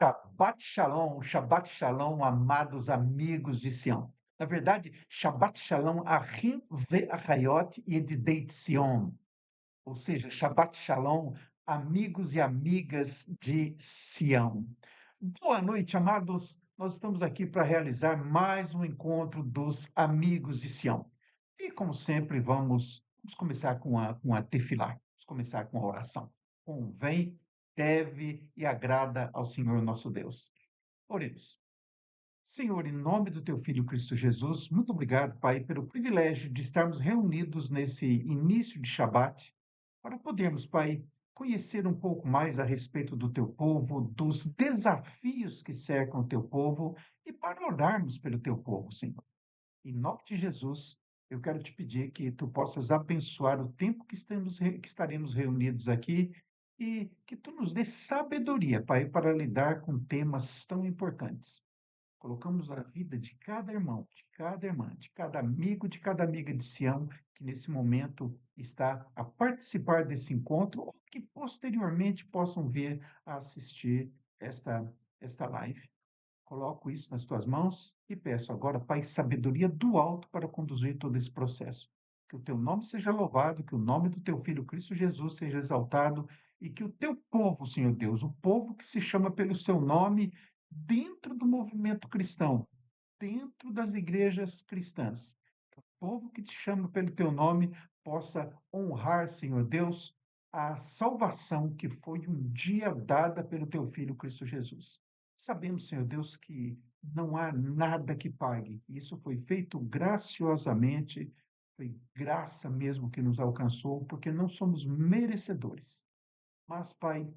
Shabbat Shalom, amados amigos de Sião. Na verdade, Shabbat Shalom, Achim ve'achayot yedidei Tzion. Ou seja, Shabbat Shalom, amigos e amigas de Sião. Boa noite, amados. Nós estamos aqui para realizar mais um encontro dos amigos de Sião. E, como sempre, vamos começar com a tefilá, vamos começar com a oração. Convém, deve e agrada ao Senhor nosso Deus. Oremos. Senhor, em nome do teu Filho Cristo Jesus, muito obrigado, Pai, pelo privilégio de estarmos reunidos nesse início de Shabat, para podermos, Pai, conhecer um pouco mais a respeito do teu povo, dos desafios que cercam o teu povo e para orarmos pelo teu povo, Senhor. Em nome de Jesus, eu quero te pedir que tu possas abençoar o tempo que estaremos reunidos aqui e que tu nos dê sabedoria, Pai, para lidar com temas tão importantes. Colocamos a vida de cada irmão, de cada irmã, de cada amigo, de cada amiga de Sião, que nesse momento está a participar desse encontro, ou que posteriormente possam vir a assistir esta live. Coloco isso nas tuas mãos e peço agora, Pai, sabedoria do alto para conduzir todo esse processo. Que o teu nome seja louvado, que o nome do teu Filho Cristo Jesus seja exaltado e que o teu povo, Senhor Deus, o povo que se chama pelo seu nome, dentro do movimento cristão, dentro das igrejas cristãs, que o povo que te chama pelo teu nome possa honrar, Senhor Deus, a salvação que foi um dia dada pelo teu Filho Cristo Jesus. Sabemos, Senhor Deus, que não há nada que pague. Isso foi feito graciosamente, foi graça mesmo que nos alcançou, porque não somos merecedores. Mas, Pai,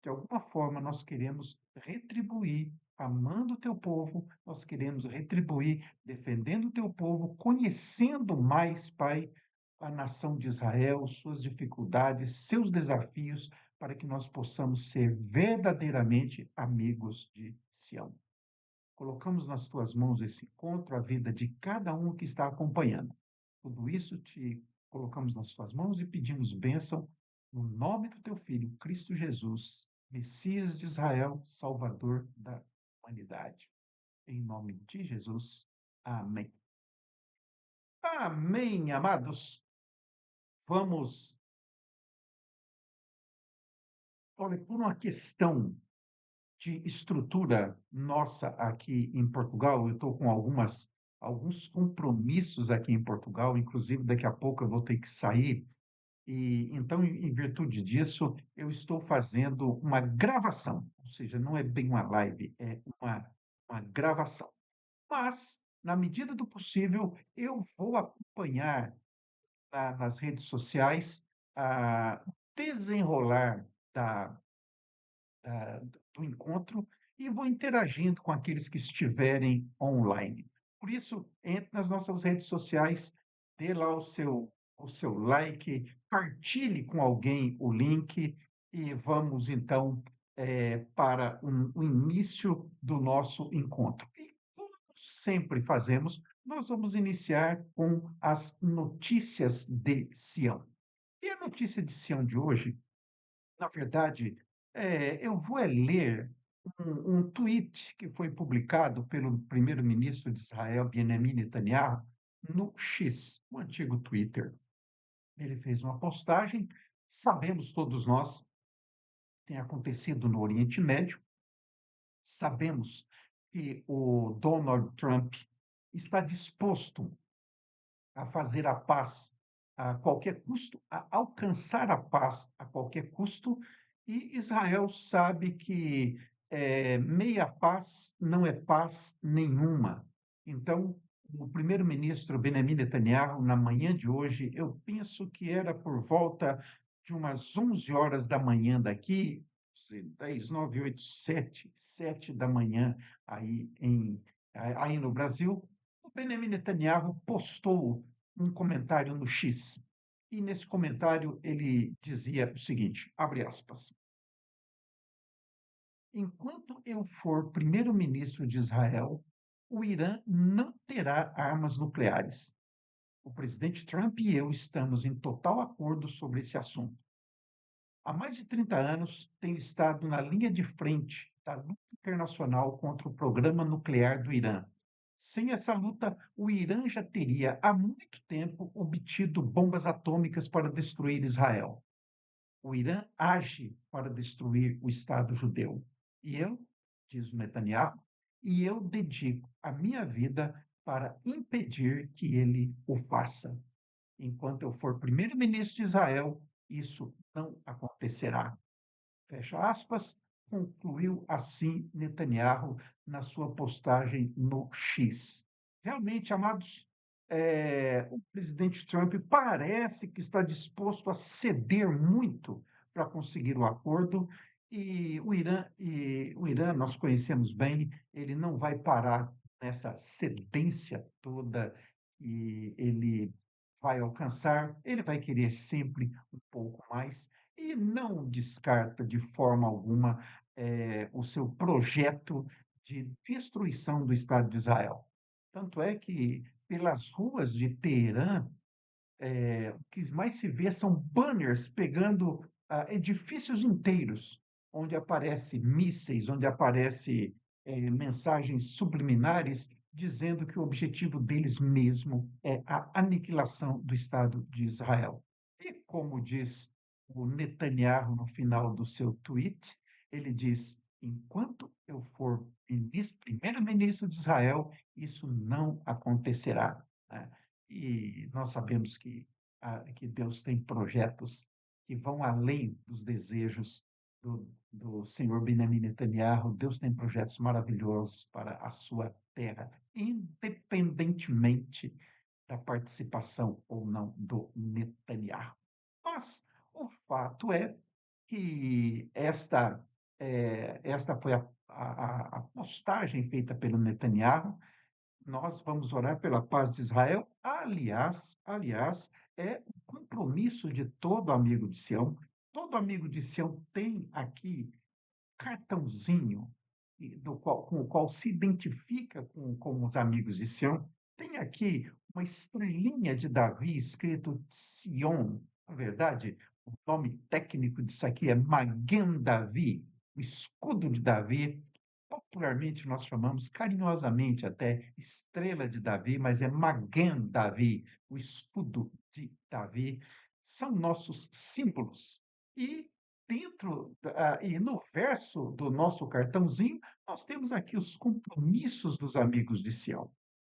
de alguma forma nós queremos retribuir, amando o teu povo, nós queremos retribuir, defendendo o teu povo, conhecendo mais, Pai, a nação de Israel, suas dificuldades, seus desafios, para que nós possamos ser verdadeiramente amigos de Sião. Colocamos nas tuas mãos esse encontro, a vida de cada um que está acompanhando. Tudo isso te colocamos nas tuas mãos e pedimos bênção no nome do teu Filho, Cristo Jesus, Messias de Israel, Salvador da humanidade. Em nome de Jesus. Amém. Amém, amados. Vamos, olha, por uma questão de estrutura nossa aqui em Portugal, eu estou com alguns compromissos aqui em Portugal, inclusive daqui a pouco eu vou ter que sair, e então, em virtude disso, eu estou fazendo uma gravação, ou seja, não é bem uma live, é uma gravação. Mas, na medida do possível, eu vou acompanhar nas redes sociais o desenrolar da do encontro e vou interagindo com aqueles que estiverem online. Por isso, entre nas nossas redes sociais, dê lá o seu like, partilhe com alguém o link e vamos então para o início do nosso encontro. E como sempre fazemos, nós vamos iniciar com as notícias de Sião. E a notícia de Sião de hoje, na verdade, eu vou ler um tweet que foi publicado pelo primeiro-ministro de Israel, Benjamin Netanyahu, no X, o antigo Twitter. Ele fez uma postagem, sabemos todos nós, tem acontecido no Oriente Médio, sabemos que o Donald Trump está disposto a fazer a paz a qualquer custo, a alcançar a paz a qualquer custo, e Israel sabe que meia paz não é paz nenhuma. Então, o primeiro-ministro Benjamin Netanyahu, na manhã de hoje, eu penso que era por volta de umas 11 horas da manhã daqui, 10, 9, 8, 7 da manhã aí no Brasil, o Benjamin Netanyahu postou um comentário no X. E nesse comentário ele dizia o seguinte, abre aspas: enquanto eu for primeiro-ministro de Israel, o Irã não terá armas nucleares. O presidente Trump e eu estamos em total acordo sobre esse assunto. Há mais de 30 anos, tenho estado na linha de frente da luta internacional contra o programa nuclear do Irã. Sem essa luta, o Irã já teria há muito tempo obtido bombas atômicas para destruir Israel. O Irã age para destruir o Estado judeu. E eu, diz o Netanyahu, e eu dedico a minha vida para impedir que ele o faça. Enquanto eu for primeiro-ministro de Israel, isso não acontecerá. Fecha aspas, concluiu assim Netanyahu na sua postagem no X. Realmente, amados, o presidente Trump parece que está disposto a ceder muito para conseguir o acordo, e o Irã, nós conhecemos bem, ele não vai parar nessa cedência toda e ele vai alcançar, ele vai querer sempre um pouco mais, e não descarta de forma alguma o seu projeto de destruição do Estado de Israel. Tanto é que, pelas ruas de Teherã, o que mais se vê são banners pegando edifícios inteiros, onde aparecem mísseis, onde aparecem mensagens subliminares dizendo que o objetivo deles mesmo é a aniquilação do Estado de Israel. E como diz o Netanyahu no final do seu tweet, ele diz: enquanto eu for primeiro-ministro de Israel, isso não acontecerá. Né? E nós sabemos que Deus tem projetos que vão além dos desejos do senhor Benjamin Netanyahu. Deus tem projetos maravilhosos para a sua terra, independentemente da participação ou não do Netanyahu. Mas o fato é que esta foi a postagem feita pelo Netanyahu. Nós vamos orar pela paz de Israel. Aliás, é um compromisso de todo amigo de Sião. Todo amigo de Sião tem aqui cartãozinho com o qual se identifica com os amigos de Sião. Tem aqui uma estrelinha de Davi escrito Sion. Na verdade, o nome técnico disso aqui é Magen Davi, o escudo de Davi. Popularmente nós chamamos carinhosamente até estrela de Davi, mas é Magen Davi, o escudo de Davi. São nossos símbolos. E e no verso do nosso cartãozinho, nós temos aqui os compromissos dos amigos de Sião,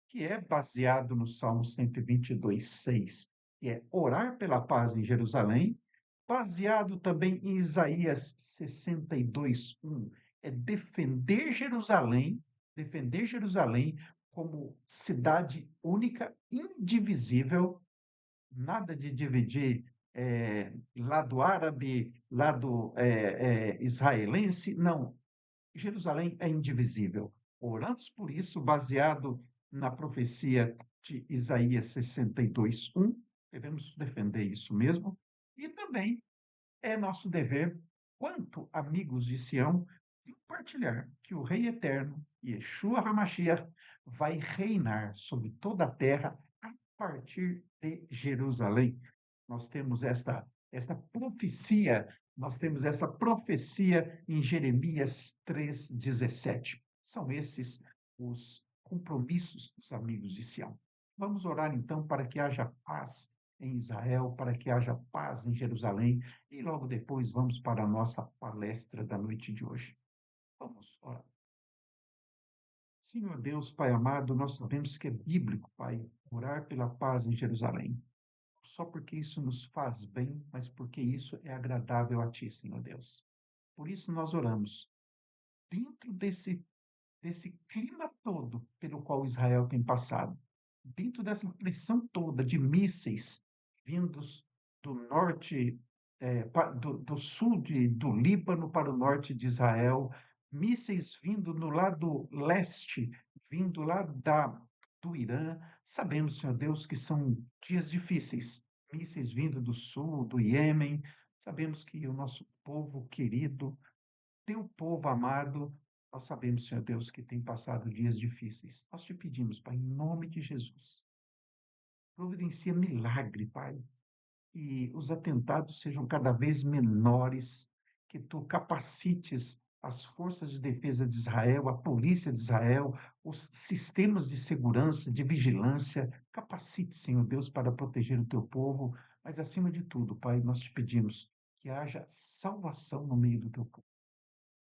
que é baseado no Salmo 122:6, que é orar pela paz em Jerusalém, baseado também em Isaías 62:1, é defender Jerusalém como cidade única, indivisível, nada de dividir lado árabe, lado israelense, não. Jerusalém é indivisível. Oramos por isso, baseado na profecia de Isaías 62:1, devemos defender isso mesmo, e também é nosso dever, quanto amigos de Sião, compartilhar que o Rei Eterno, Yeshua HaMashiach, vai reinar sobre toda a terra a partir de Jerusalém. Nós temos essa profecia em Jeremias 3:17. São esses os compromissos dos amigos de Sião. Vamos orar então para que haja paz em Israel, para que haja paz em Jerusalém, e logo depois vamos para a nossa palestra da noite de hoje. Vamos orar. Senhor Deus, Pai amado, nós sabemos que é bíblico, Pai, orar pela paz em Jerusalém. Só porque isso nos faz bem, mas porque isso é agradável a Ti, Senhor Deus. Por isso nós oramos. Dentro desse clima todo pelo qual Israel tem passado, dentro dessa pressão toda de mísseis vindos do norte, do sul do Líbano para o norte de Israel, mísseis vindo no lado leste, vindo lá do Irã. Sabemos, Senhor Deus, que são dias difíceis. Mísseis vindo do sul, do Iêmen. Sabemos que o nosso povo querido, teu povo amado, nós sabemos, Senhor Deus, que tem passado dias difíceis. Nós te pedimos, Pai, em nome de Jesus, providencia milagre, Pai. que os atentados sejam cada vez menores, que tu capacites as forças de defesa de Israel, a polícia de Israel, os sistemas de segurança, de vigilância. Capacite, Senhor Deus, para proteger o teu povo, mas acima de tudo, Pai, nós te pedimos que haja salvação no meio do teu povo.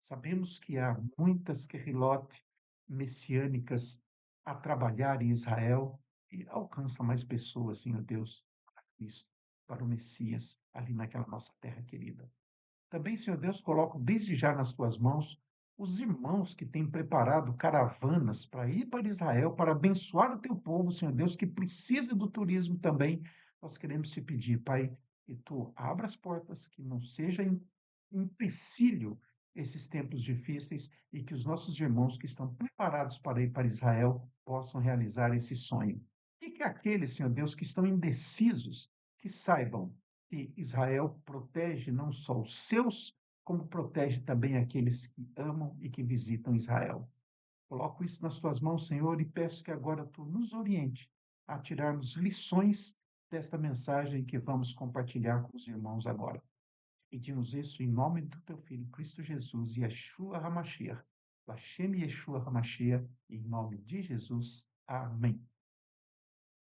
Sabemos que há muitas querilote messiânicas a trabalhar em Israel e alcança mais pessoas, Senhor Deus, para Cristo, para o Messias, ali naquela nossa terra querida. Também, Senhor Deus, coloco desde já nas tuas mãos os irmãos que têm preparado caravanas para ir para Israel, para abençoar o teu povo, Senhor Deus, que precisa do turismo também. Nós queremos te pedir, Pai, que tu abra as portas, que não seja empecilho esses tempos difíceis e que os nossos irmãos que estão preparados para ir para Israel possam realizar esse sonho. E que aqueles, Senhor Deus, que estão indecisos, que saibam que Israel protege não só os seus, como protege também aqueles que amam e que visitam Israel. Coloco isso nas tuas mãos, Senhor, e peço que agora tu nos oriente a tirarmos lições desta mensagem que vamos compartilhar com os irmãos agora. Pedimos isso em nome do teu Filho, Cristo Jesus, Yeshua HaMashiach. Hashem Yeshua HaMashiach, em nome de Jesus. Amém.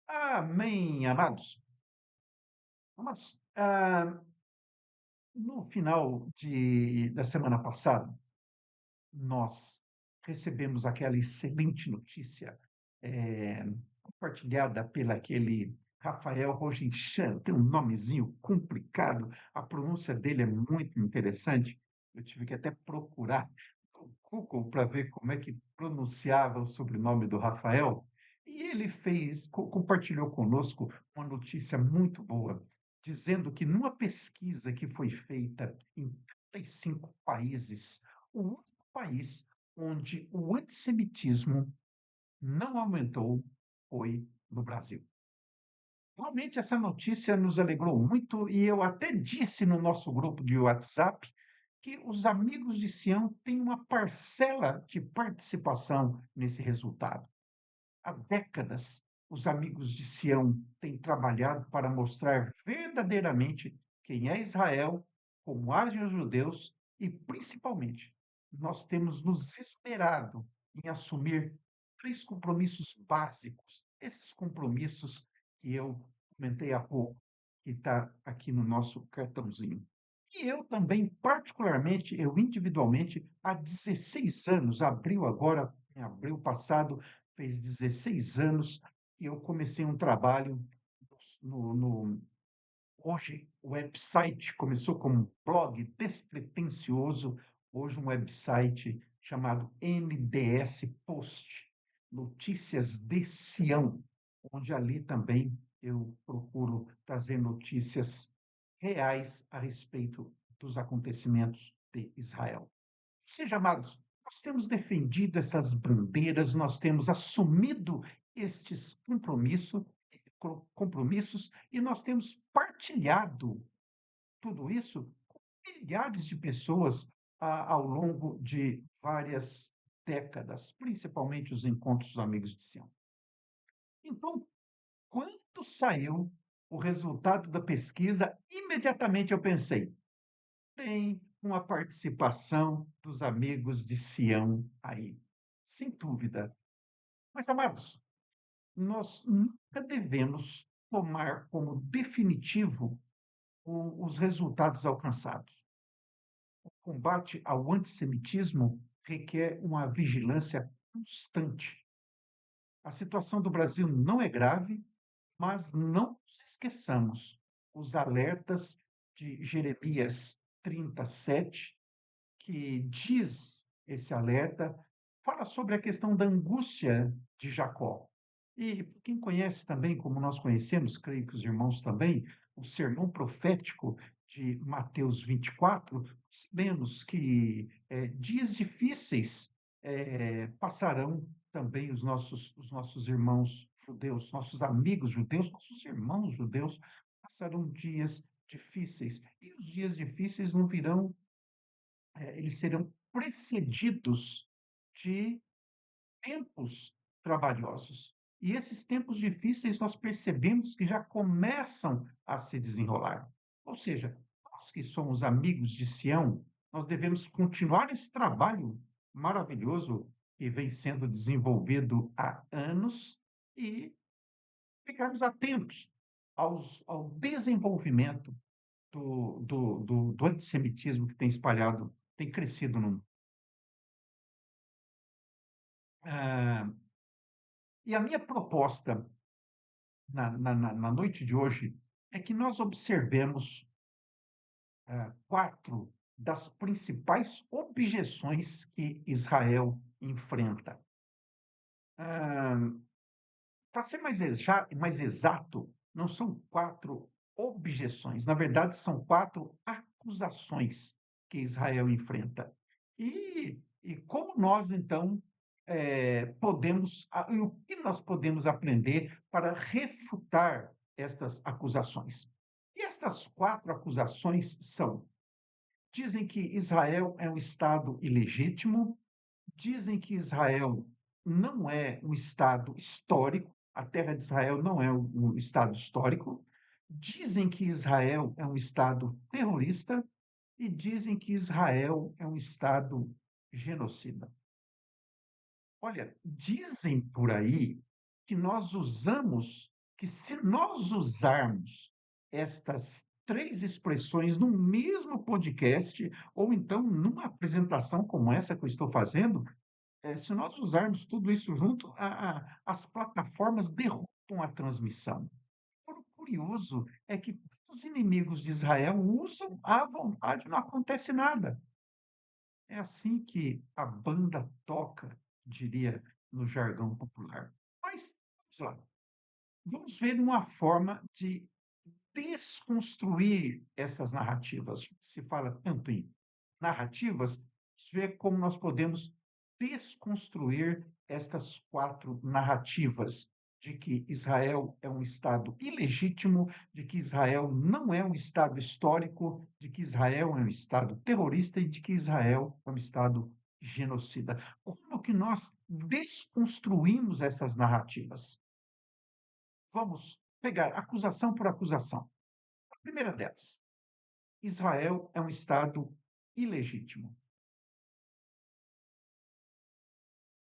Amém, amados. Amados, no final da semana passada, nós recebemos aquela excelente notícia, eh, compartilhada pelo aquele Rafael Rogenchan, tem um nomezinho complicado, a pronúncia dele é muito interessante. Eu tive que até procurar no Google para ver como é que pronunciava o sobrenome do Rafael, e ele compartilhou conosco uma notícia muito boa, dizendo que numa pesquisa que foi feita em 35 países, o único país onde o antissemitismo não aumentou foi no Brasil. Realmente essa notícia nos alegrou muito e eu até disse no nosso grupo de WhatsApp que os amigos de Sião têm uma parcela de participação nesse resultado. Há décadas, os amigos de Sião têm trabalhado para mostrar verdadeiramente quem é Israel, como agem os judeus e, principalmente, nós temos nos esperado em assumir 3 compromissos básicos. Esses compromissos que eu comentei há pouco, que está aqui no nosso cartãozinho. E eu também, particularmente, eu individualmente, há 16 anos, abril agora, em abril passado, fez 16 anos que eu comecei um trabalho no hoje o website começou como um blog despretensioso, hoje um website chamado MDS Post, Notícias de Sião, onde ali também eu procuro trazer notícias reais a respeito dos acontecimentos de Israel. Seja, amados, nós temos defendido essas bandeiras, nós temos assumido estes compromissos e nós temos partilhado tudo isso com milhares de pessoas ao longo de várias décadas, principalmente os encontros dos amigos de Sião. Então, quando saiu o resultado da pesquisa, imediatamente eu pensei, tem uma participação dos amigos de Sião aí, sem dúvida. Mas, amados, nós nunca devemos tomar como definitivo os resultados alcançados. O combate ao antissemitismo requer uma vigilância constante. A situação do Brasil não é grave, mas não nos esqueçamos os alertas de Jeremias 37, que diz esse alerta, fala sobre a questão da angústia de Jacó. E quem conhece também, como nós conhecemos, creio que os irmãos também, o sermão profético de Mateus 24, sabemos que dias difíceis passarão também os nossos irmãos judeus, nossos amigos judeus, nossos irmãos judeus, passarão dias difíceis. E os dias difíceis não virão eles serão precedidos de tempos trabalhosos. E esses tempos difíceis nós percebemos que já começam a se desenrolar. Ou seja, nós que somos amigos de Sião, nós devemos continuar esse trabalho maravilhoso que vem sendo desenvolvido há anos e ficarmos atentos ao desenvolvimento do antissemitismo que tem espalhado, tem crescido no mundo. Ah, e a minha proposta na noite de hoje é que nós observemos quatro das principais objeções que Israel enfrenta. Para ser mais exato, não são quatro objeções, na verdade, são quatro acusações que Israel enfrenta. E como nós, então, e o que nós podemos aprender para refutar estas acusações? E estas quatro acusações são: dizem que Israel é um Estado ilegítimo, dizem que Israel não é um Estado histórico, a terra de Israel não é um Estado histórico, dizem que Israel é um Estado terrorista e dizem que Israel é um Estado genocida. Olha, dizem por aí que se nós usarmos estas três expressões no mesmo podcast, ou então numa apresentação como essa que eu estou fazendo, se nós usarmos tudo isso junto, as plataformas derrubam a transmissão. O curioso é que os inimigos de Israel usam à vontade, não acontece nada. É assim que a banda toca, diria no jargão popular. Mas, vamos lá, vamos ver uma forma de desconstruir essas narrativas. Se fala tanto em narrativas, vamos ver como nós podemos desconstruir estas quatro narrativas de que Israel é um Estado ilegítimo, de que Israel não é um Estado histórico, de que Israel é um Estado terrorista e de que Israel é um Estado genocida. Como que nós desconstruímos essas narrativas? Vamos pegar acusação por acusação. A primeira delas: Israel é um Estado ilegítimo.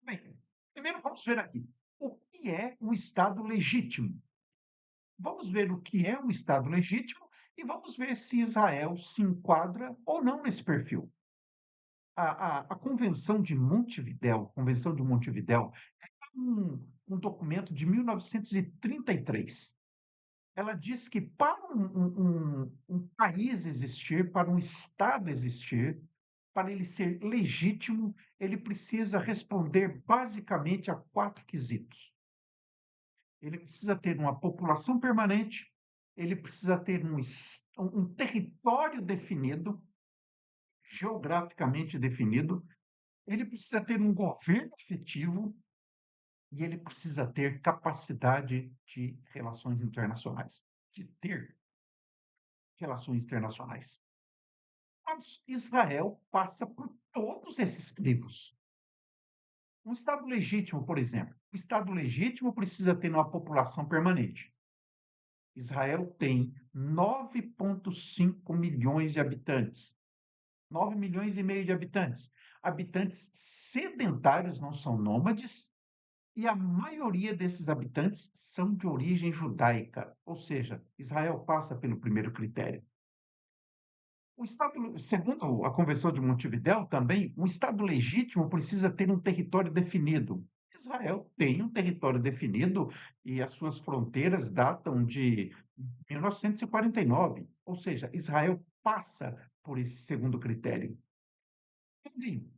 Bem, primeiro vamos ver aqui o que é um Estado legítimo. Vamos ver o que é um Estado legítimo e vamos ver se Israel se enquadra ou não nesse perfil. A Convenção de Montevidéu, é um documento de 1933. Ela diz que para um país existir, para um Estado existir, para ele ser legítimo, ele precisa responder basicamente a quatro quesitos. Ele precisa ter uma população permanente, ele precisa ter um território definido, geograficamente definido, ele precisa ter um governo efetivo e ele precisa ter capacidade de relações internacionais, de ter relações internacionais. Mas Israel passa por todos esses crivos. Um Estado legítimo, por exemplo. O Estado legítimo precisa ter uma população permanente. Israel tem 9,5 milhões de habitantes. 9 milhões e meio de habitantes. Habitantes sedentários, não são nômades, e a maioria desses habitantes são de origem judaica, ou seja, Israel passa pelo primeiro critério. O Estado, segundo a Convenção de Montevidéu, também, um Estado legítimo precisa ter um território definido. Israel tem um território definido e as suas fronteiras datam de 1949, ou seja, Israel passa por esse segundo critério. Enfim,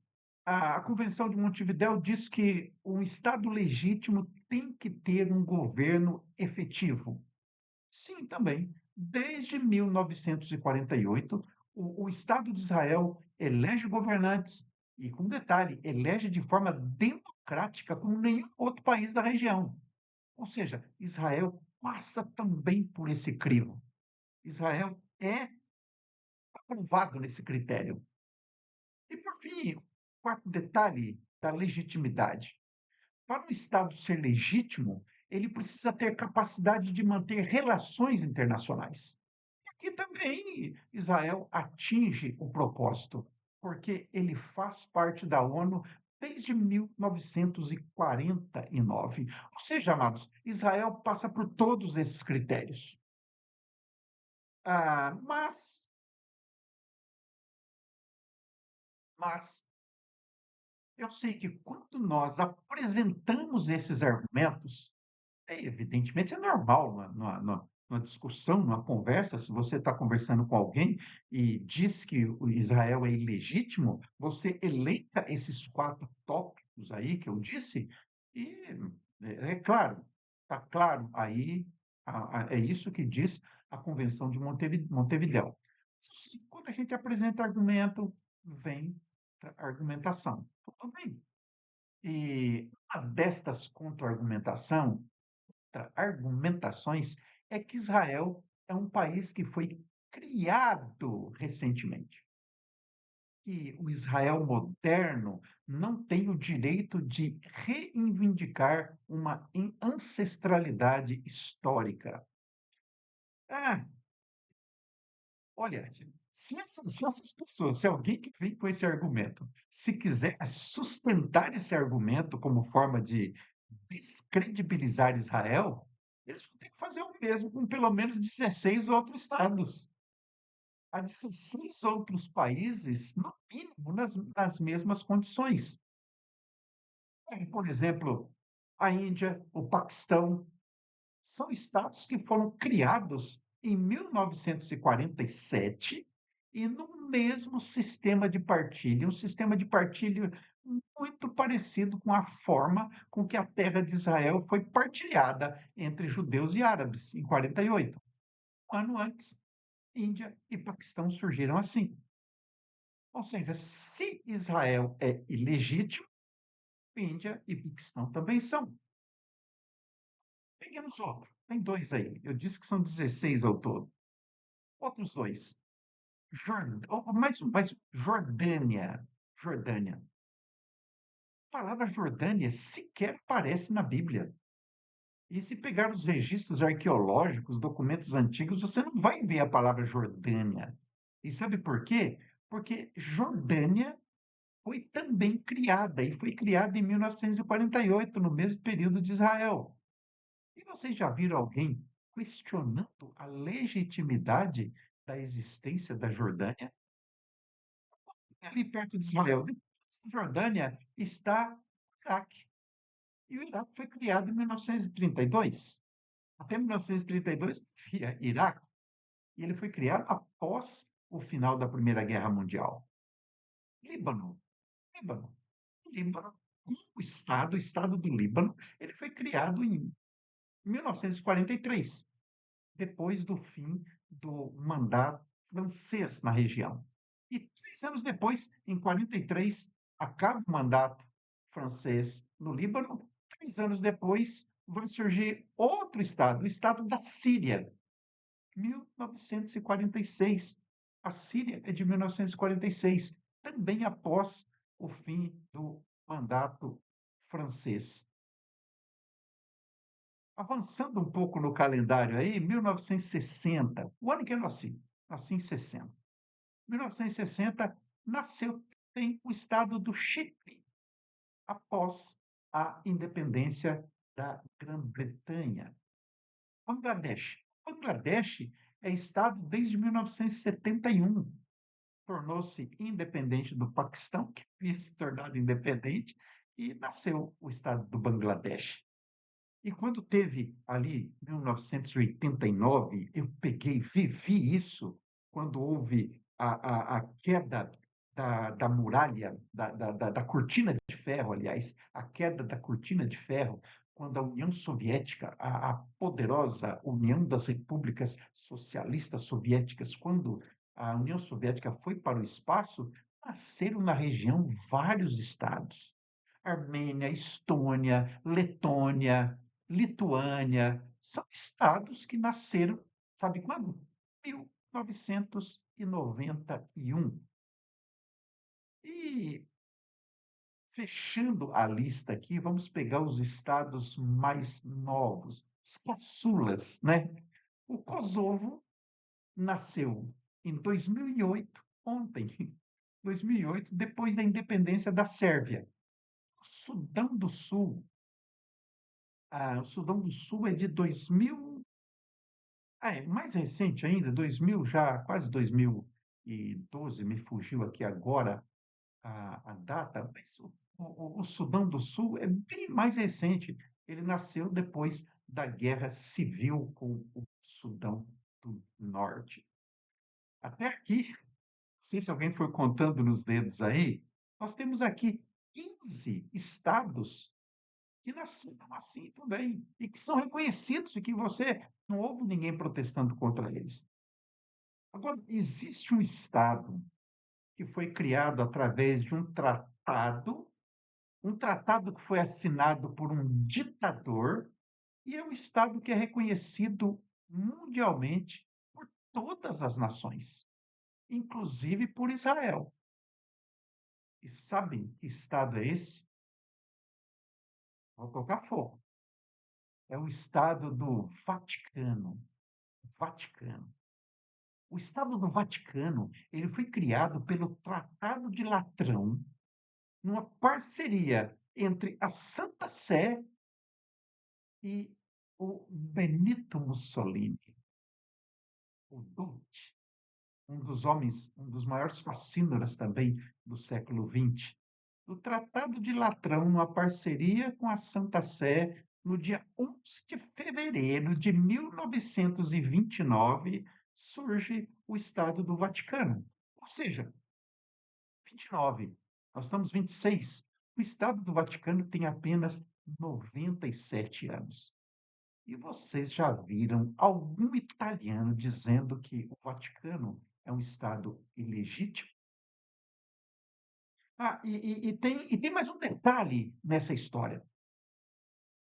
a Convenção de Montevidéu diz que um Estado legítimo tem que ter um governo efetivo. Sim, também. Desde 1948, o Estado de Israel elege governantes e, com detalhe, elege de forma democrática como nenhum outro país da região. Ou seja, Israel passa também por esse crivo. Israel é aprovado nesse critério. E, por fim, o quarto detalhe da legitimidade. Para o Estado ser legítimo, ele precisa ter capacidade de manter relações internacionais. Aqui também Israel atinge o propósito, porque ele faz parte da ONU desde 1949. Ou seja, amados, Israel passa por todos esses critérios. Ah, mas eu sei que quando nós apresentamos esses argumentos, evidentemente é normal numa discussão, numa conversa, se você está conversando com alguém e diz que o Israel é ilegítimo, você elenca esses 4 tópicos aí que eu disse e é claro, está claro aí, é isso que diz a Convenção de Montevidéu. Quando a gente apresenta argumento, vem argumentação. Tudo bem. E uma destas argumentações é que Israel é um país que foi criado recentemente. E o Israel moderno não tem o direito de reivindicar uma ancestralidade histórica. Ah, olha, se essas pessoas, se alguém que vem com esse argumento, se quiser sustentar esse argumento como forma de descredibilizar Israel, eles vão ter que fazer o mesmo com pelo menos 16 outros estados. Há 16 outros países, no mínimo, nas mesmas condições. Por exemplo, a Índia, o Paquistão, são estados que foram criados em 1947 e no mesmo sistema de partilha, um sistema de partilha muito parecido com a forma com que a terra de Israel foi partilhada entre judeus e árabes em 48. Um ano antes, Índia e Paquistão surgiram assim. Ou seja, se Israel é ilegítimo, Índia e Paquistão também são. Peguemos outro. Tem 2 aí. Eu disse que são 16 ao todo. Outros 2. Mais um, Jordânia. Jordânia. A palavra Jordânia sequer aparece na Bíblia. E se pegar os registros arqueológicos, documentos antigos, você não vai ver a palavra Jordânia. E sabe por quê? Porque Jordânia foi também criada, e foi criada em 1948, no mesmo período de Israel. E vocês já viram alguém questionando a legitimidade da existência da Jordânia? Ali perto de Israel. A Jordânia está no Iraque. E o Iraque foi criado em 1932. Até 1932 havia Iraque. E ele foi criado após o final da Primeira Guerra Mundial. Líbano. Líbano. Líbano, o Estado do Líbano, ele foi criado em 1943, depois do fim do mandato francês na região. E 3 anos depois, em 43, acaba o mandato francês no Líbano. 3 anos depois, vai surgir outro Estado, o Estado da Síria, 1946. A Síria é de 1946, também após o fim do mandato francês. Avançando um pouco no calendário aí, 1960, o ano que eu nasci em 60. 1960, nasceu também o estado do Chipre, após a independência da Grã-Bretanha. Bangladesh. Bangladesh é estado desde 1971. Tornou-se independente do Paquistão, que havia se tornado independente, e nasceu o estado do Bangladesh. E quando teve ali 1989, eu vivi isso, quando houve a queda da muralha, da cortina de ferro, aliás, a queda da cortina de ferro, quando a União Soviética, a poderosa União das Repúblicas Socialistas Soviéticas, quando a União Soviética foi para o espaço, nasceram na região vários estados. Armênia, Estônia, Letônia, Lituânia, são estados que nasceram, sabe quando? 1991. E Fechando a lista aqui, vamos pegar os estados mais novos, os caçulas, né? O Kosovo nasceu em 2008, ontem, 2008, depois da independência da Sérvia. O Sudão do Sul, o Sudão do Sul é de 2000, mais recente ainda, 2000 já, quase 2012, me fugiu aqui agora a data, mas o Sudão do Sul é bem mais recente. Ele nasceu depois da Guerra Civil com o Sudão do Norte. Até aqui, não sei se alguém foi contando nos dedos aí, nós temos aqui 15 estados que nasceram assim também, e que são reconhecidos, e que você não ouve ninguém protestando contra eles. Agora, existe um estado que foi criado através de um tratado que foi assinado por um ditador, e é um estado que é reconhecido mundialmente por todas as nações, inclusive por Israel. E sabem que estado é esse? Vou tocar fogo. É o estado do Vaticano. Vaticano. O estado do Vaticano, ele foi criado pelo Tratado de Latrão, numa parceria entre a Santa Sé e o Benito Mussolini, o Duce, um dos homens, um dos maiores fascínoras também do século XX. O Tratado de Latrão, numa parceria com a Santa Sé, no dia 11 de fevereiro de 1929, surge o Estado do Vaticano. Ou seja, 29, nós estamos 26. O Estado do Vaticano tem apenas 97 anos. E vocês já viram algum italiano dizendo que o Vaticano é um Estado ilegítimo? E tem mais um detalhe nessa história.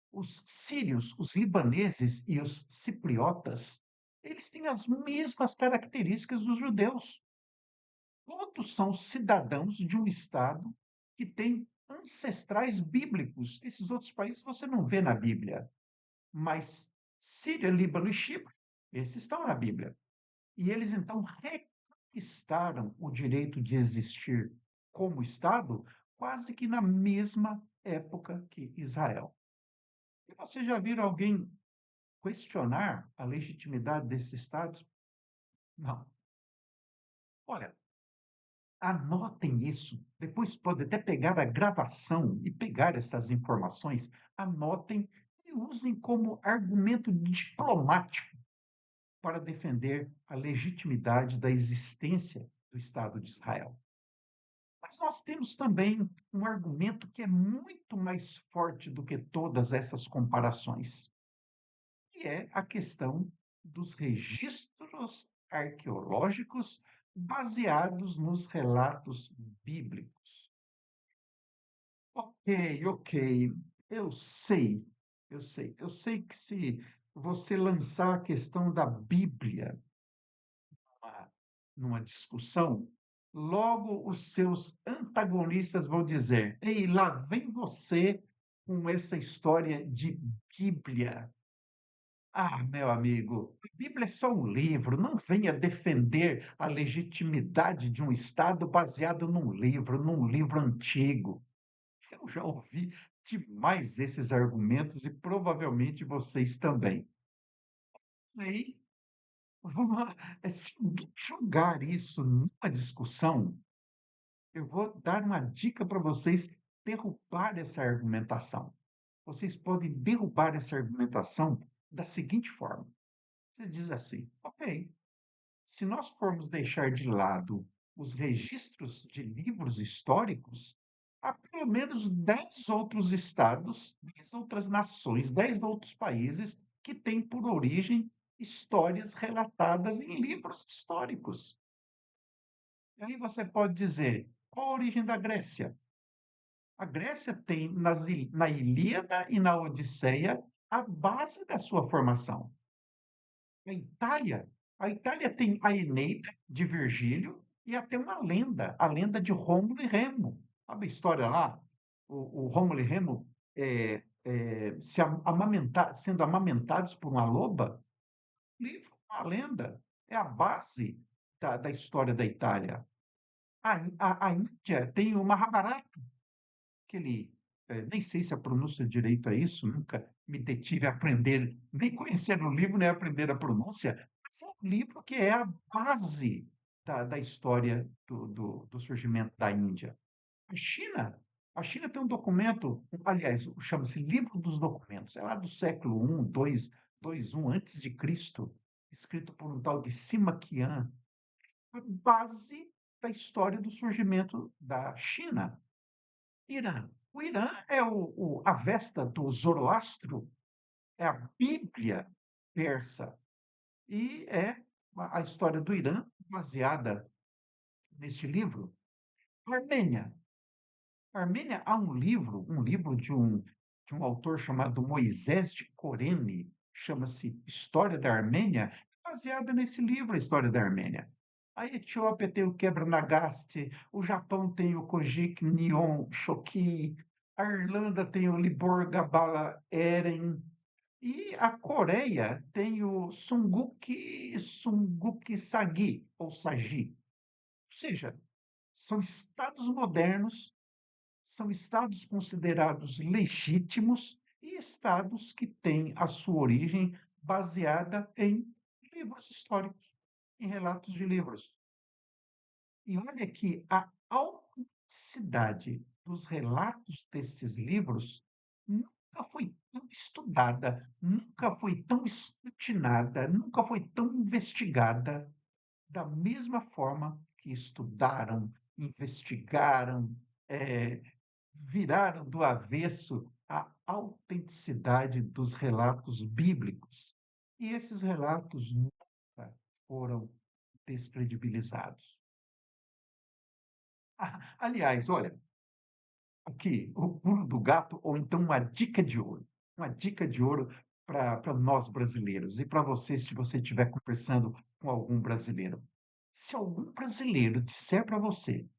Os sírios, os libaneses e os cipriotas, eles têm as mesmas características dos judeus. Todos são cidadãos de um Estado que tem ancestrais bíblicos. Esses outros países você não vê na Bíblia, mas Síria, Líbano e Chipre, esses estão na Bíblia. E eles então reconquistaram o direito de existir como Estado quase que na mesma época que Israel. E vocês já viram alguém questionar a legitimidade desses Estados? Não. Olha, anotem isso. Depois pode até pegar a gravação e pegar essas informações. Anotem e usem como argumento diplomático para defender a legitimidade da existência do Estado de Israel. Mas nós temos também um argumento que é muito mais forte do que todas essas comparações, que é a questão dos registros arqueológicos baseados nos relatos bíblicos. Ok, ok. Eu sei, eu sei que se você lançar a questão da Bíblia numa numa discussão, logo os seus antagonistas vão dizer: Ei, lá vem você com essa história de Bíblia. Ah, meu amigo, a Bíblia é só um livro, não venha defender a legitimidade de um Estado baseado num livro antigo. Eu já ouvi demais esses argumentos e provavelmente vocês também. Aí, vamos lá, se alguém jogar isso numa discussão, eu vou dar uma dica para vocês derrubar essa argumentação. Vocês podem derrubar essa argumentação da seguinte forma: você diz assim, ok, se nós formos deixar de lado os registros de livros históricos, há pelo menos 10 outros estados, 10 outras nações, 10 outros países que têm por origem histórias relatadas em livros históricos. E aí você pode dizer, qual a origem da Grécia? A Grécia tem na Ilíada e na Odisseia a base da sua formação. A Itália, a Itália tem a Eneida de Virgílio e até uma lenda, a lenda de Rômulo e Remo. Sabe a história lá? o Rômulo e Remo, se sendo amamentados por uma loba, livro, uma lenda, é a base da história da Itália. A Índia tem o Mahabharata, aquele, nem sei se a pronúncia direito é isso, nunca me detive a aprender, nem conhecer o livro, nem aprender a pronúncia, mas é um livro que é a base da história do surgimento da Índia. A China, a China tem um documento, aliás, chama-se Livro dos Documentos, é lá do século I, II antes de Cristo, escrito por um tal de Sima Qian, a base da história do surgimento da China. Irã. O Irã é a Vesta do Zoroastro, é a Bíblia persa, e é a história do Irã baseada neste livro. Armênia. Armênia há um livro de um autor chamado Moisés de Corene, chama-se História da Armênia, baseada nesse livro, a História da Armênia. A Etiópia tem o Quebra-Nagaste, o Japão tem o Kojik Nyon Shoki, a Irlanda tem o Libor Gabala Eren, e a Coreia tem o Sunguk Sagi, ou Sagi. Ou seja, são estados modernos, são estados considerados legítimos e estados que têm a sua origem baseada em livros históricos, em relatos de livros. E olha que a autenticidade dos relatos desses livros nunca foi tão estudada, nunca foi tão escrutinada, nunca foi tão investigada da mesma forma que estudaram, investigaram, eh, viraram do avesso a autenticidade dos relatos bíblicos. E esses relatos nunca foram descredibilizados. Aliás, olha, aqui, o pulo do gato, ou então uma dica de ouro. Uma dica de ouro para nós brasileiros e para você, se você estiver conversando com algum brasileiro. Se algum brasileiro disser para você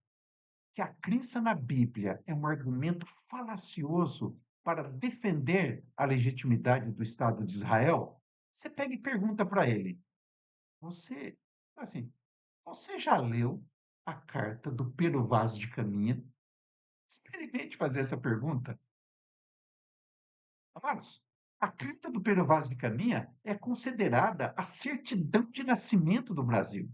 que a crença na Bíblia é um argumento falacioso para defender a legitimidade do Estado de Israel, você pega e pergunta para ele: você, assim, você já leu a carta do Pero Vaz de Caminha? Experimente fazer essa pergunta. Amados, a carta do Pero Vaz de Caminha é considerada a certidão de nascimento do Brasil.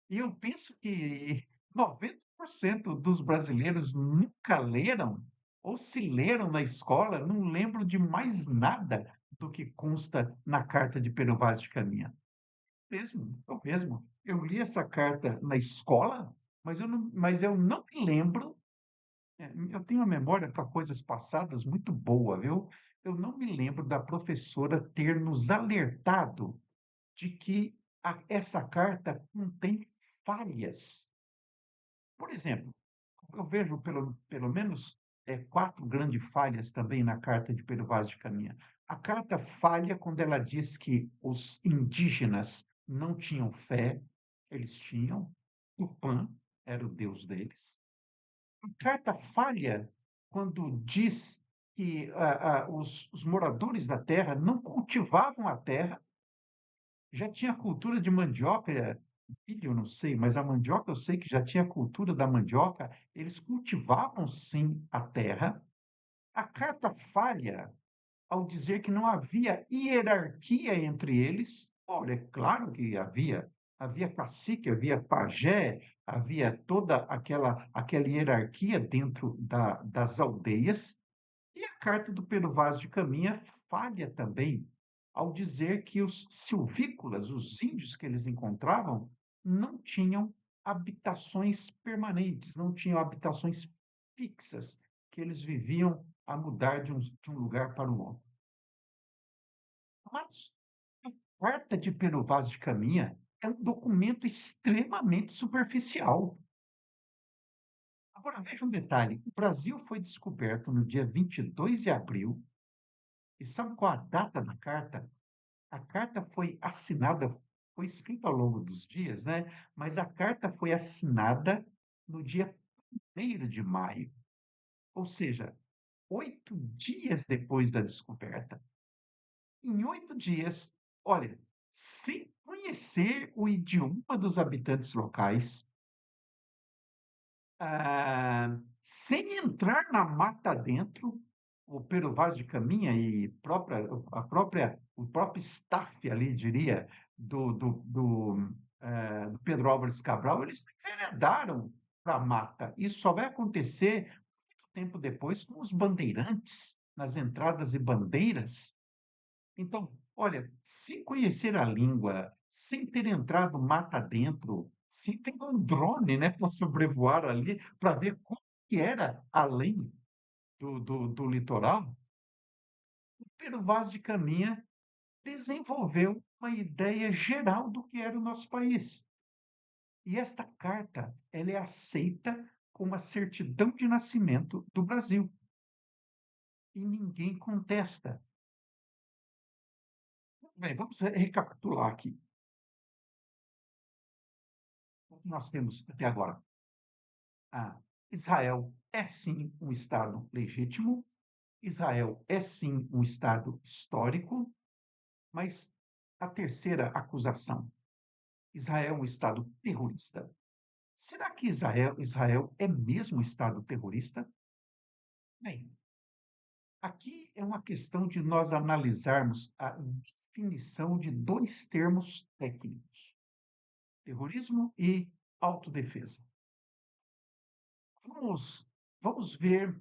E eu penso que 90% dos brasileiros nunca leram, ou se leram na escola, não lembram de mais nada do que consta na carta de Pero Vaz de Caminha. Eu mesmo. Eu li essa carta na escola, mas eu não me lembro. Eu tenho uma memória para coisas passadas muito boa, viu? Eu não me lembro da professora ter nos alertado de que essa carta contém falhas. Por exemplo, eu vejo pelo menos quatro grandes falhas também na carta de Pedro Vaz de Caminha. A carta falha quando ela diz que os indígenas não tinham fé, eles tinham, Tupã era o deus deles. A carta falha quando diz que os moradores da terra não cultivavam a terra, já tinha cultura de mandioca, milho eu não sei, mas a mandioca eu sei que já tinha cultura da mandioca, eles cultivavam sim a terra. A carta falha ao dizer que não havia hierarquia entre eles. Olha, é claro que havia. Havia cacique, havia pajé, havia toda aquela hierarquia dentro das aldeias. E a carta do Pedro Vaz de Caminha falha também ao dizer que os silvícolas, os índios que eles encontravam, não tinham habitações permanentes, não tinham habitações fixas, que eles viviam a mudar de um lugar para o outro. Mas a carta de Pedro Vaz de Caminha é um documento extremamente superficial. Agora, veja um detalhe: o Brasil foi descoberto no dia 22 de abril. E sabe qual a data da carta? A carta foi assinada, foi escrita ao longo dos dias, né? Mas a carta foi assinada no dia 1º de maio. Ou seja, 8 dias depois da descoberta. Em 8 dias, olha, sem conhecer o idioma dos habitantes locais, sem entrar na mata dentro, o Pero Vaz de Caminha e o próprio staff ali, diria, do Pedro Álvares Cabral, eles enveredaram para a mata. Isso só vai acontecer muito tempo depois com os bandeirantes, nas entradas e bandeiras. Então, olha, sem conhecer a língua, sem ter entrado mata dentro, sem ter um drone, né, para sobrevoar ali, para ver como que era além do litoral, o Pero Vaz de Caminha desenvolveu uma ideia geral do que era o nosso país. E esta carta, ela é aceita como a certidão de nascimento do Brasil. E ninguém contesta. Bem, vamos recapitular aqui o que nós temos até agora. Ah, Israel é sim um Estado legítimo, Israel é sim um Estado histórico, mas a terceira acusação, Israel é um Estado terrorista. Será que Israel é mesmo um Estado terrorista? Bem, aqui é uma questão de nós analisarmos a definição de dois termos técnicos: terrorismo e autodefesa. Vamos, vamos ver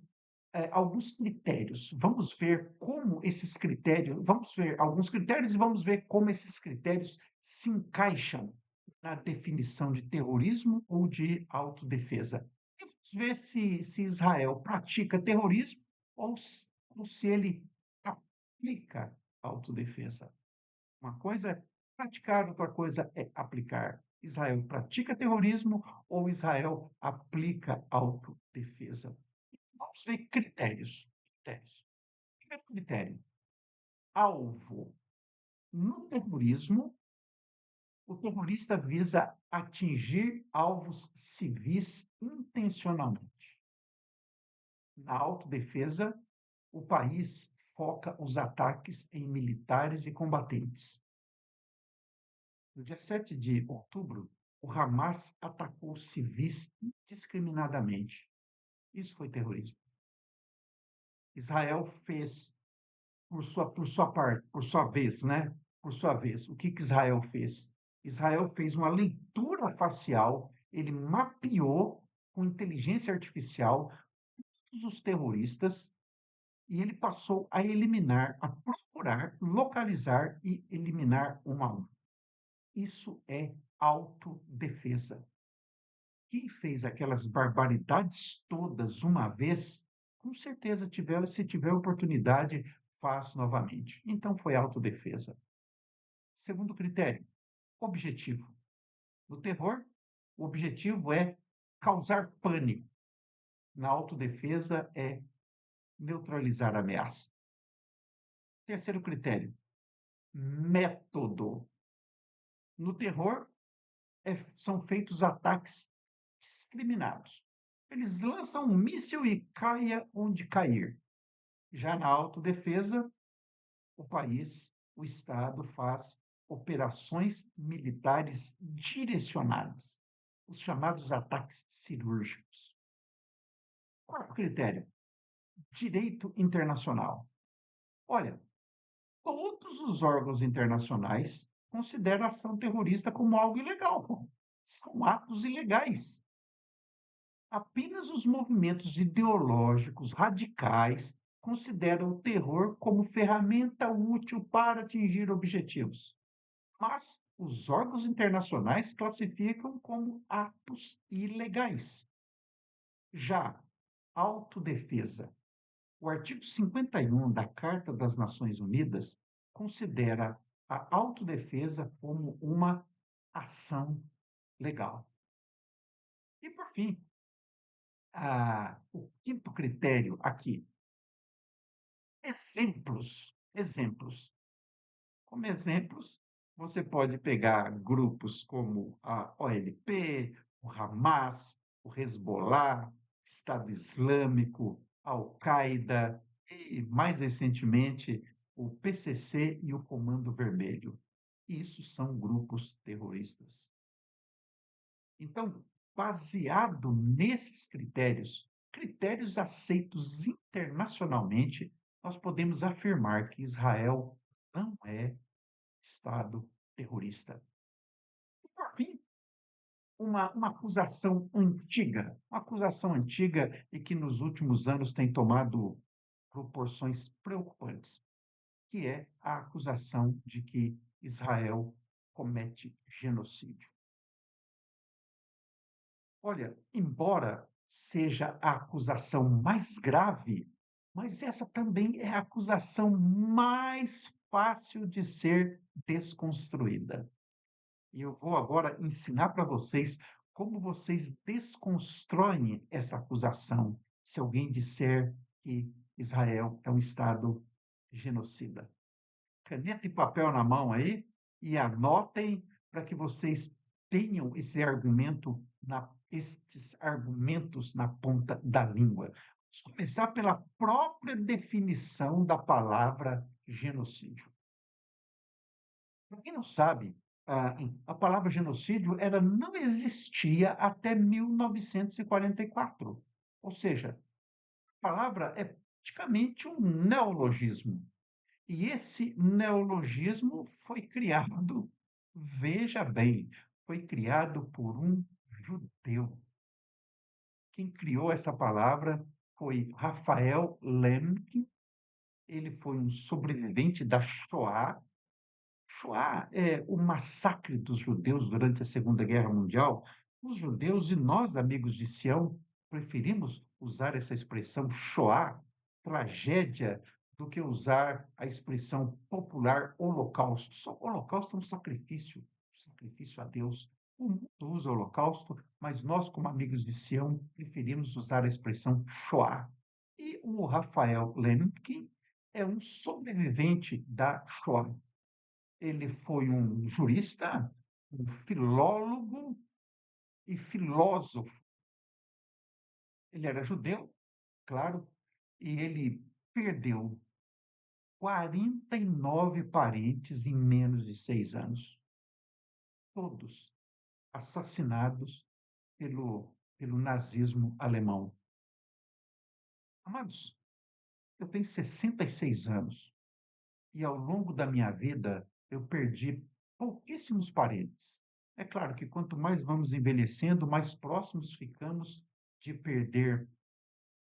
alguns critérios. Vamos ver como esses critérios, vamos ver alguns critérios e vamos ver como esses critérios se encaixam na definição de terrorismo ou de autodefesa. E vamos ver se Israel pratica terrorismo ou se ele aplica autodefesa. Uma coisa é praticar, outra coisa é aplicar. Israel pratica terrorismo ou Israel aplica autodefesa? Vamos ver critérios. Critérios. Primeiro critério: alvo. No terrorismo, o terrorista visa atingir alvos civis intencionalmente. Na autodefesa, o país foca os ataques em militares e combatentes. No dia 7 de outubro, o Hamas atacou civis indiscriminadamente. Isso foi terrorismo. Israel fez por sua vez, né? Por sua vez, o que que Israel fez? Israel fez uma leitura facial, ele mapeou com inteligência artificial todos os terroristas e ele passou a eliminar, a procurar, localizar e eliminar um a um. Isso é autodefesa. Quem fez aquelas barbaridades todas uma vez, com certeza se tiver oportunidade, faz novamente. Então foi autodefesa. Segundo critério, objetivo. No terror, o objetivo é causar pânico. Na autodefesa é neutralizar a ameaça. Terceiro critério, método. No terror, são feitos ataques discriminados. Eles lançam um míssil e caia onde cair. Já na autodefesa, o país, o Estado faz operações militares direcionadas, os chamados ataques cirúrgicos. Quarto critério, direito internacional. Olha, todos os órgãos internacionais consideram a ação terrorista como algo ilegal. São atos ilegais. Apenas os movimentos ideológicos radicais consideram o terror como ferramenta útil para atingir objetivos. Mas os órgãos internacionais classificam como atos ilegais. Já autodefesa. O artigo 51 da Carta das Nações Unidas considera a autodefesa como uma ação legal. E, por fim, o quinto critério aqui, exemplos. Exemplos. Como exemplos, você pode pegar grupos como a OLP, o Hamas, o Hezbollah, Estado Islâmico, Al-Qaeda e, mais recentemente, o PCC e o Comando Vermelho. Isso são grupos terroristas. Então, baseado nesses critérios, critérios aceitos internacionalmente, nós podemos afirmar que Israel não é Estado terrorista. E, por fim, uma acusação antiga e que nos últimos anos tem tomado proporções preocupantes, que é a acusação de que Israel comete genocídio. Olha, embora seja a acusação mais grave, mas essa também é a acusação mais fácil de ser desconstruída. E eu vou agora ensinar para vocês como vocês desconstroem essa acusação se alguém disser que Israel é um Estado genocida. Caneta e papel na mão aí e anotem para que vocês tenham estes argumentos na ponta da língua. Vamos começar pela própria definição da palavra genocídio. Para quem não sabe, a palavra genocídio ela não existia até 1944. Ou seja, a palavra é praticamente um neologismo. E esse neologismo foi criado, veja bem, foi criado por um judeu. Quem criou essa palavra foi Rafael Lemkin. Ele foi um sobrevivente da Shoah. Shoah é o massacre dos judeus durante a Segunda Guerra Mundial. Os judeus e nós, amigos de Sião, preferimos usar essa expressão Shoah, tragédia, do que usar a expressão popular holocausto. Só o holocausto é um sacrifício a Deus. O mundo usa o holocausto, mas nós, como amigos de Sião, preferimos usar a expressão Shoah. E o Rafael Lemkin é um sobrevivente da Shoah. Ele foi um jurista, um filólogo e filósofo. Ele era judeu, claro, e ele perdeu 49 parentes em menos de 6 anos, todos assassinados pelo nazismo alemão. Amados, eu tenho 66 anos e ao longo da minha vida eu perdi pouquíssimos parentes. É claro que quanto mais vamos envelhecendo, mais próximos ficamos de perder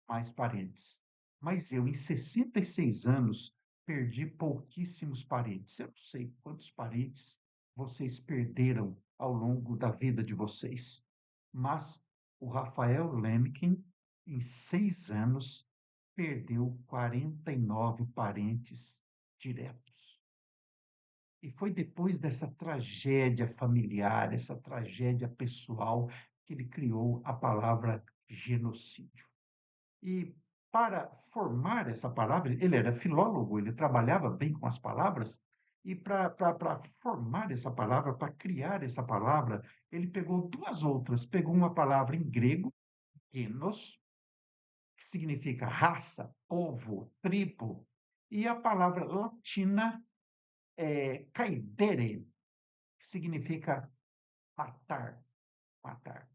mais parentes. Mas eu, em 66 anos, perdi pouquíssimos parentes. Eu não sei quantos parentes vocês perderam ao longo da vida de vocês, mas o Rafael Lemkin, em 6 anos, perdeu 49 parentes diretos. E foi depois dessa tragédia familiar, essa tragédia pessoal, que ele criou a palavra genocídio. E para formar essa palavra, ele era filólogo, ele trabalhava bem com as palavras, e para formar essa palavra, para criar essa palavra, ele pegou duas outras. Pegou uma palavra em grego, genos, que significa raça, povo, tribo, e a palavra latina, caedere, que significa matar, matar.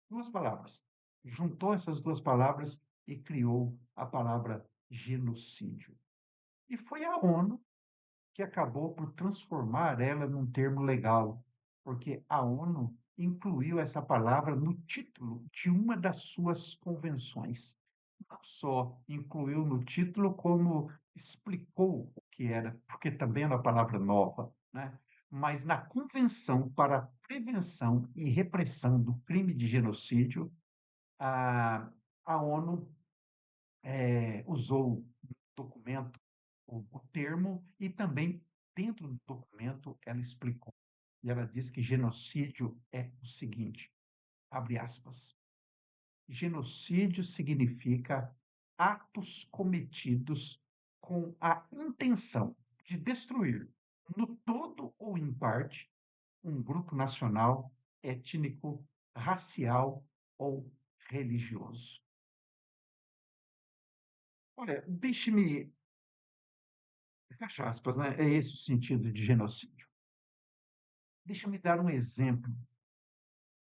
Duas palavras. Juntou essas duas palavras e criou a palavra genocídio. E foi a ONU que acabou por transformar ela num termo legal, porque a ONU incluiu essa palavra no título de uma das suas convenções. Não só incluiu no título, como explicou o que era, porque também era uma palavra nova, né? Mas na Convenção para a Prevenção e Repressão do Crime de Genocídio, a, a ONU usou no documento o termo e também dentro do documento ela explicou. E ela diz que genocídio é o seguinte, abre aspas, genocídio significa atos cometidos com a intenção de destruir, no todo ou em parte, um grupo nacional, étnico, racial ou religioso. Olha, deixe-me, fecha aspas, né? É esse o sentido de genocídio. Deixa-me dar um exemplo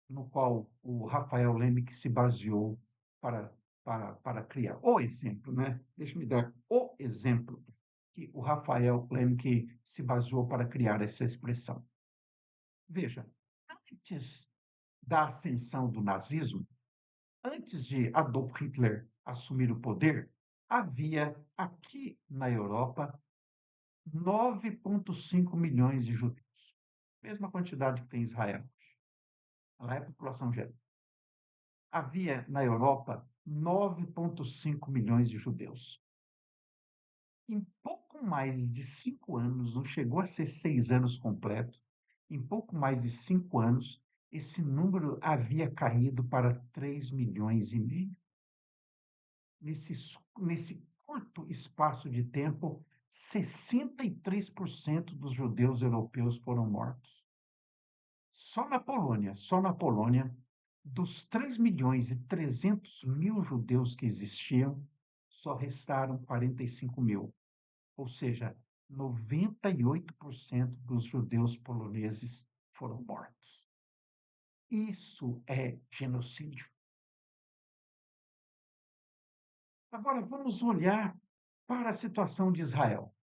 no qual o Rafael Lemek se baseou para, para criar. O exemplo, né? Deixa-me dar o exemplo que o Rafael Lemke se baseou para criar essa expressão. Veja, antes da ascensão do nazismo, antes de Adolf Hitler assumir o poder, havia aqui na Europa 9,5 milhões de judeus. Mesma quantidade que tem Israel. Lá é a população geral. Havia na Europa 9,5 milhões de judeus. Em pouco mais de 5 anos, não chegou a ser 6 anos completos, em pouco mais de 5 anos, esse número havia caído para 3,5 milhões. Nesse curto espaço de tempo, 63% dos judeus europeus foram mortos. Só na Polônia, dos 3,3 milhões judeus que existiam, só restaram 45 mil. Ou seja, 98% dos judeus poloneses foram mortos. Isso é genocídio. Agora vamos olhar para a situação de Israel.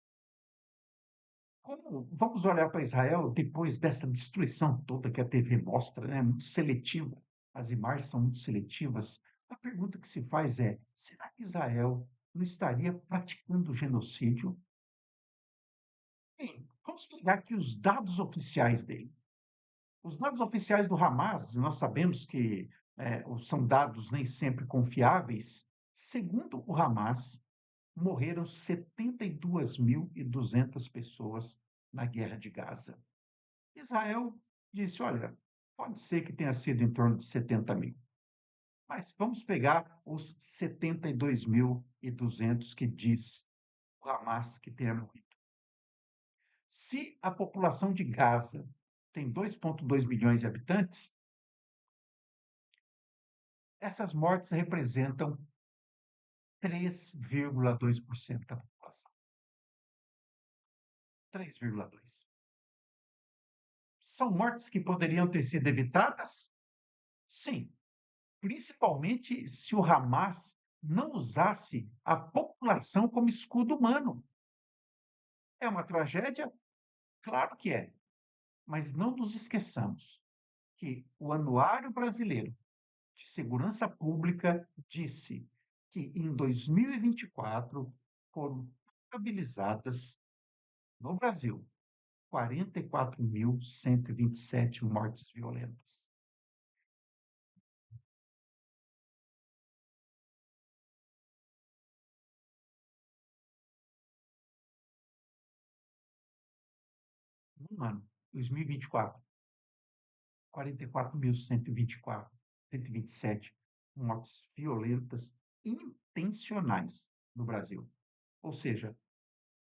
Vamos olhar para Israel depois dessa destruição toda que a TV mostra, né? Muito seletiva. As imagens são muito seletivas. A pergunta que se faz é: será que Israel não estaria praticando genocídio? Bem, vamos pegar aqui os dados oficiais dele. Os dados oficiais do Hamas, nós sabemos que são dados nem sempre confiáveis. Segundo o Hamas, morreram 72.200 pessoas na guerra de Gaza. Israel disse: olha, pode ser que tenha sido em torno de 70 mil, mas vamos pegar os 72.200 que diz o Hamas que tenha morrido. Se a população de Gaza tem 2,2 milhões de habitantes, essas mortes representam 3,2% da população. 3,2%. São mortes que poderiam ter sido evitadas? Sim, principalmente se o Hamas não usasse a população como escudo humano. É uma tragédia? Claro que é, mas não nos esqueçamos que o Anuário Brasileiro de Segurança Pública disse que em 2024 foram contabilizadas no Brasil 44.127 mortes violentas. No ano, 2024, 44.124, 127 mortes violentas intencionais no Brasil. Ou seja,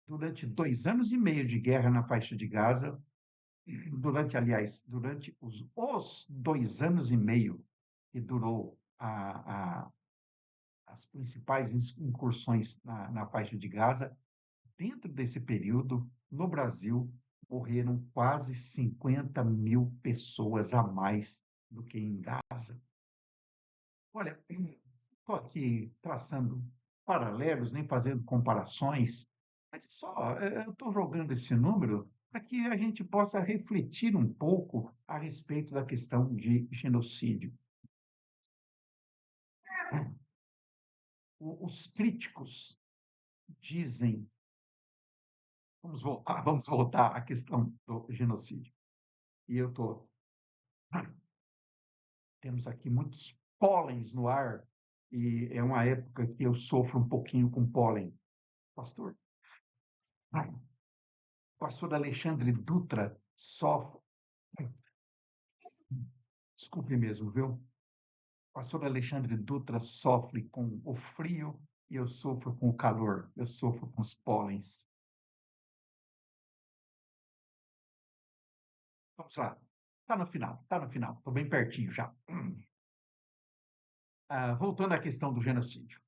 durante 2 anos e meio de guerra na faixa de Gaza, durante os 2 anos e meio que durou as principais incursões na faixa de Gaza, dentro desse período, no Brasil, morreram quase 50 mil pessoas a mais do que em Gaza. Olha, estou aqui traçando paralelos, nem fazendo comparações, mas eu estou jogando esse número para que a gente possa refletir um pouco a respeito da questão de genocídio. Os críticos dizem, vamos voltar à questão do genocídio. E eu estou temos aqui muitos pólens no ar, e é uma época que eu sofro um pouquinho com pólen. Pastor, pastor Alexandre Dutra sofre, desculpe mesmo, viu? Pastor Alexandre Dutra sofre com o frio e eu sofro com o calor, eu sofro com os pólens. Vamos lá, está no final, estou bem pertinho já. Voltando à questão do genocídio.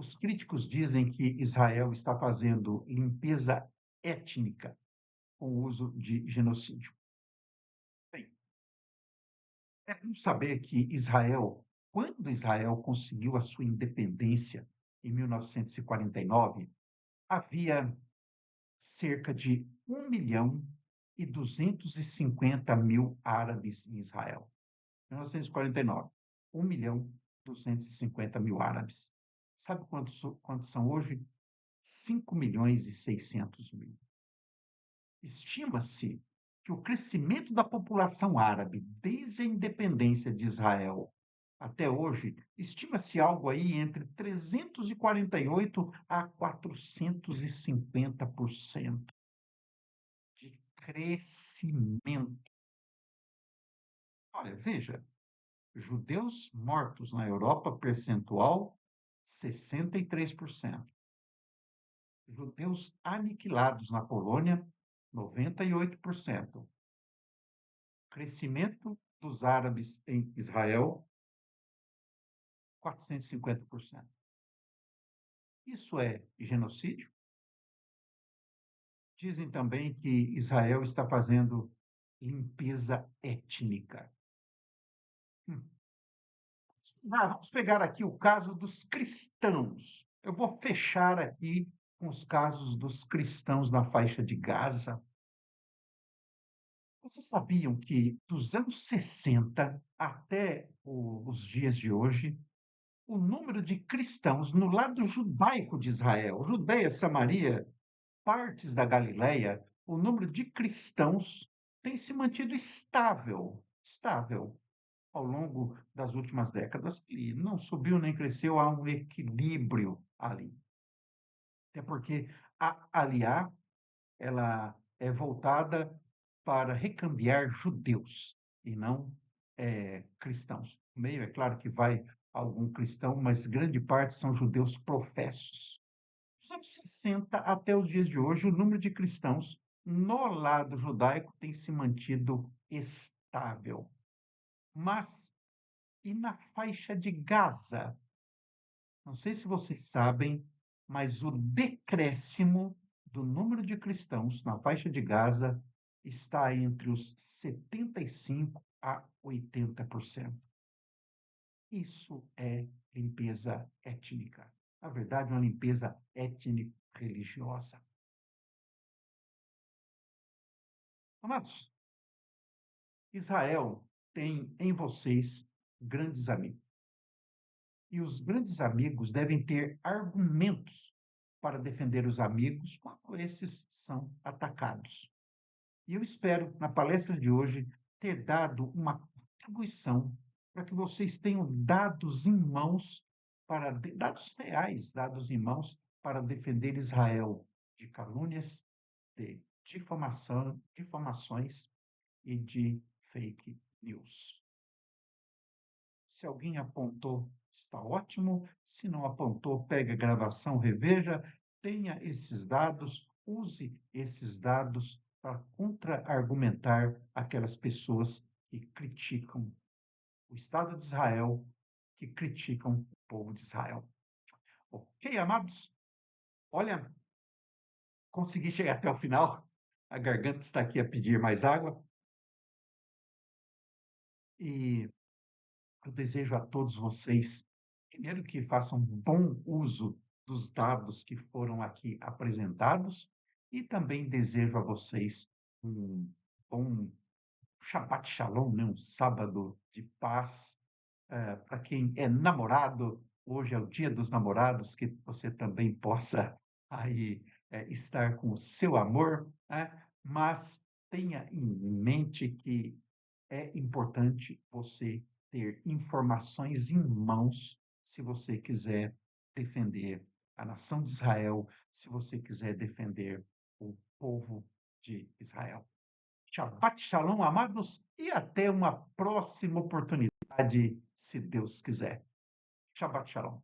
Os críticos dizem que Israel está fazendo limpeza étnica com o uso de genocídio. Bem, é bom saber que quando Israel conseguiu a sua independência, em 1949, havia cerca de 1.250.000 árabes em Israel. 1949, 1.250.000 árabes. Sabe quantos são hoje? 5.600.000. Estima-se que o crescimento da população árabe desde a independência de Israel até hoje, estima-se algo aí entre 348 a 450% de crescimento. Olha, veja, judeus mortos na Europa, percentual 63%. Judeus aniquilados na Polônia, 98%. Crescimento dos árabes em Israel, 450%. Isso é genocídio? Dizem também que Israel está fazendo limpeza étnica. Vamos pegar aqui o caso dos cristãos. Eu vou fechar aqui com os casos dos cristãos na faixa de Gaza. Vocês sabiam que dos anos 60 até os dias de hoje, o número de cristãos no lado judaico de Israel, Judeia, Samaria, partes da Galileia, o número de cristãos tem se mantido estável ao longo das últimas décadas, e não subiu nem cresceu, há um equilíbrio ali. Até porque a Aliá, ela é voltada para recambiar judeus e não cristãos. No meio, é claro que vai algum cristão, mas grande parte são judeus professos. Dos anos 60 até os dias de hoje, o número de cristãos no lado judaico tem se mantido estável. Mas e na faixa de Gaza? Não sei se vocês sabem, mas o decréscimo do número de cristãos na faixa de Gaza está entre os 75% a 80%. Isso é limpeza étnica. Na verdade, uma limpeza étnico-religiosa. Amados, Israel tem em vocês grandes amigos. E os grandes amigos devem ter argumentos para defender os amigos quando estes são atacados. E eu espero, na palestra de hoje, ter dado uma contribuição para que vocês tenham dados em mãos, dados reais, dados em mãos, para defender Israel de calúnias, de difamações e de fake news. Se alguém apontou, está ótimo. Se não apontou, pegue a gravação, reveja, tenha esses dados, use esses dados para contra-argumentar aquelas pessoas que criticam o Estado de Israel, que criticam o povo de Israel. Ok, amados? Olha, consegui chegar até o final. A garganta está aqui a pedir mais água. E eu desejo a todos vocês, primeiro, que façam bom uso dos dados que foram aqui apresentados, e também desejo a vocês um bom Shabbat Shalom, né? Um sábado de paz. Para quem é namorado, hoje é o Dia dos Namorados, que você também possa aí estar com o seu amor, né? Mas tenha em mente que é importante você ter informações em mãos se você quiser defender a nação de Israel, se você quiser defender o povo de Israel. Shabbat Shalom, amados, e até uma próxima oportunidade, se Deus quiser. Shabbat Shalom.